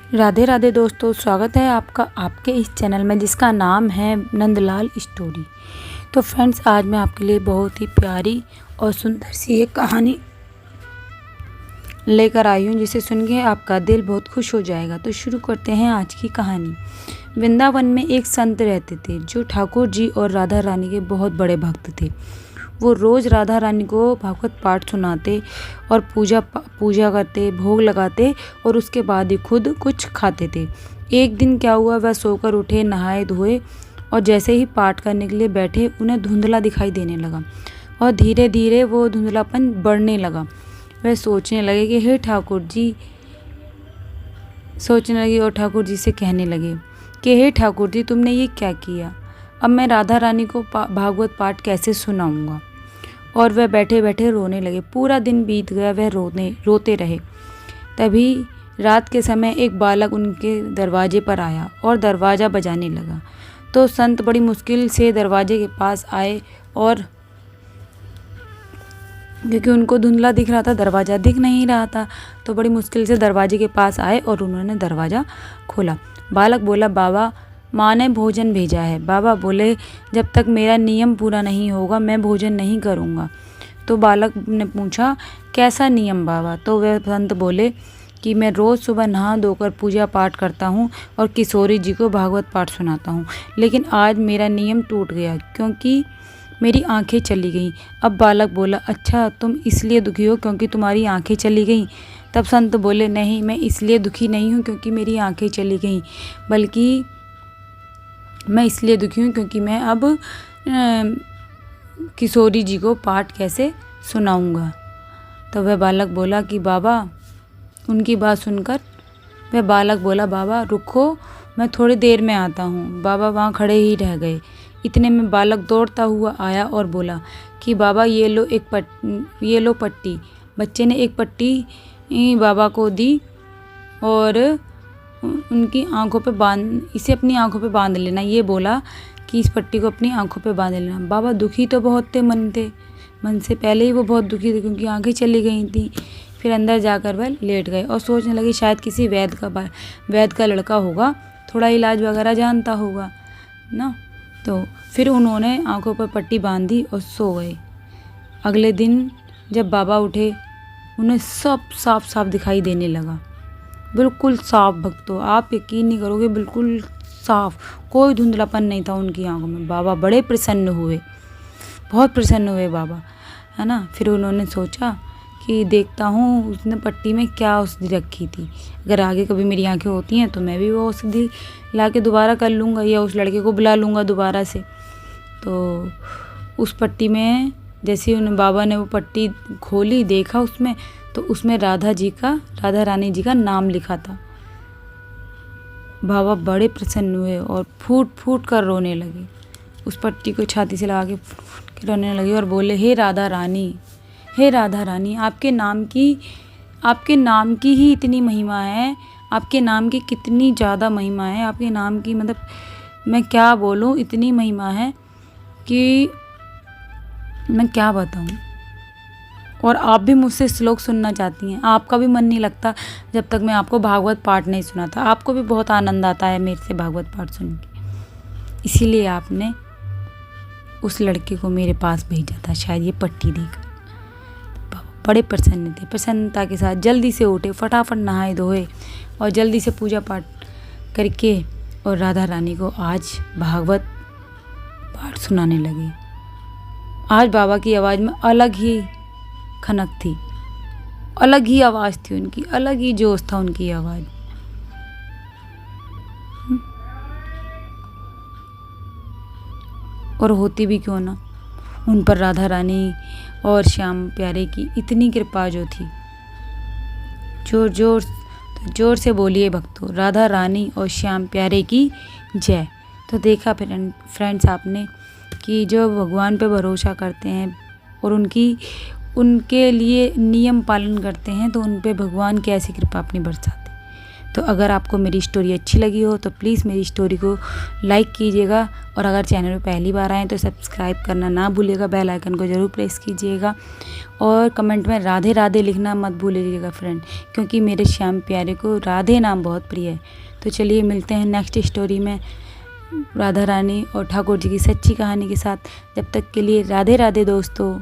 राधे राधे दोस्तों, स्वागत है आपका आपके इस चैनल में जिसका नाम है नंदलाल स्टोरी। तो फ्रेंड्स, आज मैं आपके लिए बहुत ही प्यारी और सुंदर सी एक कहानी लेकर आई हूँ जिसे सुन के आपका दिल बहुत खुश हो जाएगा। तो शुरू करते हैं आज की कहानी। वृंदावन में एक संत रहते थे जो ठाकुर जी और राधा रानी के बहुत बड़े भक्त थे। वो रोज़ राधा रानी को भागवत पाठ सुनाते और पूजा करते, भोग लगाते और उसके बाद ही खुद कुछ खाते थे। एक दिन क्या हुआ, वह सोकर उठे, नहाए धोए और जैसे ही पाठ करने के लिए बैठे उन्हें धुंधला दिखाई देने लगा और धीरे धीरे वो धुंधलापन बढ़ने लगा। वह सोचने लगे कि हे ठाकुर जी, सोचने लगे और ठाकुर जी से कहने लगे कि हे ठाकुर जी, तुमने ये क्या किया? अब मैं राधा रानी को भागवत पाठ कैसे सुनाऊंगा? और वह बैठे बैठे रोने लगे। पूरा दिन बीत गया, वह रोते रहे। तभी रात के समय एक बालक उनके दरवाजे पर आया और दरवाज़ा बजाने लगा। तो संत बड़ी मुश्किल से दरवाजे के पास आए और क्योंकि उनको धुंधला दिख रहा था, दरवाज़ा दिख नहीं रहा था, तो बड़ी मुश्किल से दरवाजे के पास आए और उन्होंने दरवाज़ा खोला। बालक बोला, बाबा, माँ ने भोजन भेजा है। बाबा बोले, जब तक मेरा नियम पूरा नहीं होगा मैं भोजन नहीं करूँगा। तो बालक ने पूछा, कैसा नियम बाबा? तो वह संत बोले कि मैं रोज़ सुबह नहा धोकर पूजा पाठ करता हूँ और किशोरी जी को भागवत पाठ सुनाता हूँ, लेकिन आज मेरा नियम टूट गया क्योंकि मेरी आंखें चली गईं। अब बालक बोला, अच्छा, तुम इसलिए दुखी हो क्योंकि तुम्हारी आंखें चली गईं? तब संत बोले, नहीं, मैं इसलिए दुखी नहीं हूँ क्योंकि मेरी आंखें चली गईं, बल्कि मैं इसलिए दुखी हूँ क्योंकि मैं अब किशोरी जी को पाठ कैसे सुनाऊंगा। तो वह बालक बोला कि बाबा, उनकी बात सुनकर वह बालक बोला, बाबा रुको, मैं थोड़ी देर में आता हूँ। बाबा वहाँ खड़े ही रह गए। इतने में बालक दौड़ता हुआ आया और बोला कि बाबा, ये लो पट्टी। बच्चे ने एक पट्टी बाबा को दी और उनकी आंखों पे इसे अपनी आंखों पे बांध लेना, ये बोला कि इस पट्टी को अपनी आंखों पे बांध लेना। बाबा दुखी तो बहुत थे, मन से पहले ही वो बहुत दुखी थे क्योंकि आंखें चली गई थी। फिर अंदर जाकर वह लेट गए और सोचने लगे शायद किसी वैद्य का लड़का होगा, थोड़ा इलाज वगैरह जानता होगा ना। तो फिर उन्होंने आंखों पर पट्टी बांधी और सो गए। अगले दिन जब बाबा उठे, उन्हें सब साफ साफ दिखाई देने लगा, बिल्कुल साफ। भक्तों, आप यकीन नहीं करोगे, बिल्कुल साफ, कोई धुंधलापन नहीं था उनकी आंखों में। बाबा बड़े प्रसन्न हुए, बहुत प्रसन्न हुए बाबा, है ना। फिर उन्होंने सोचा कि देखता हूँ उसने पट्टी में क्या औषधि रखी थी, अगर आगे कभी मेरी आंखें होती हैं तो मैं भी वो औषधि ला के दोबारा कर लूँगा या उस लड़के को बुला लूँगा दोबारा से। तो उस पट्टी में जैसे उन बाबा ने वो पट्टी खोली, देखा उसमें, तो उसमें राधा रानी जी का नाम लिखा था। बाबा बड़े प्रसन्न हुए और फूट फूट कर रोने लगे। उस पट्टी को छाती से लगा के फूट फूट के रोने लगे और बोले, हे राधा रानी, आपके नाम की ही इतनी महिमा है, आपके नाम की कितनी ज़्यादा महिमा है, आपके नाम की मतलब मैं क्या बोलूँ, इतनी महिमा है कि मैं क्या बताऊँ। और आप भी मुझसे श्लोक सुनना चाहती हैं, आपका भी मन नहीं लगता जब तक मैं आपको भागवत पाठ नहीं सुनाता। आपको भी बहुत आनंद आता है मेरे से भागवत पाठ सुन के, इसीलिए आपने उस लड़के को मेरे पास भेजा था, शायद ये पट्टी देकर। बड़े प्रसन्न थे, प्रसन्नता के साथ जल्दी से उठे, फटाफट नहाए धोए और जल्दी से पूजा पाठ करके और राधा रानी को आज भागवत पाठ सुनाने लगे। आज बाबा की आवाज़ में अलग ही खनक थी, अलग ही आवाज़ थी उनकी, अलग ही जोश था उनकी आवाज़। और होती भी क्यों ना, उन पर राधा रानी और श्याम प्यारे की इतनी कृपा जो थी। जोर से बोलिए भक्तों, राधा रानी और श्याम प्यारे की जय। तो देखा फ्रेंड्स आपने कि जो भगवान पे भरोसा करते हैं और उनके लिए नियम पालन करते हैं तो उन पे भगवान कैसी कृपा अपनी बरसाते। तो अगर आपको मेरी स्टोरी अच्छी लगी हो तो प्लीज़ मेरी स्टोरी को लाइक कीजिएगा, और अगर चैनल पे पहली बार आएँ तो सब्सक्राइब करना ना भूलिएगा, बेल आइकन को ज़रूर प्रेस कीजिएगा, और कमेंट में राधे राधे लिखना मत भूलिएगा फ्रेंड, क्योंकि मेरे श्याम प्यारे को राधे नाम बहुत प्रिय है। तो चलिए मिलते हैं नेक्स्ट स्टोरी में राधा रानी और ठाकुर जी की सच्ची कहानी के साथ। जब तक के लिए राधे राधे दोस्तों।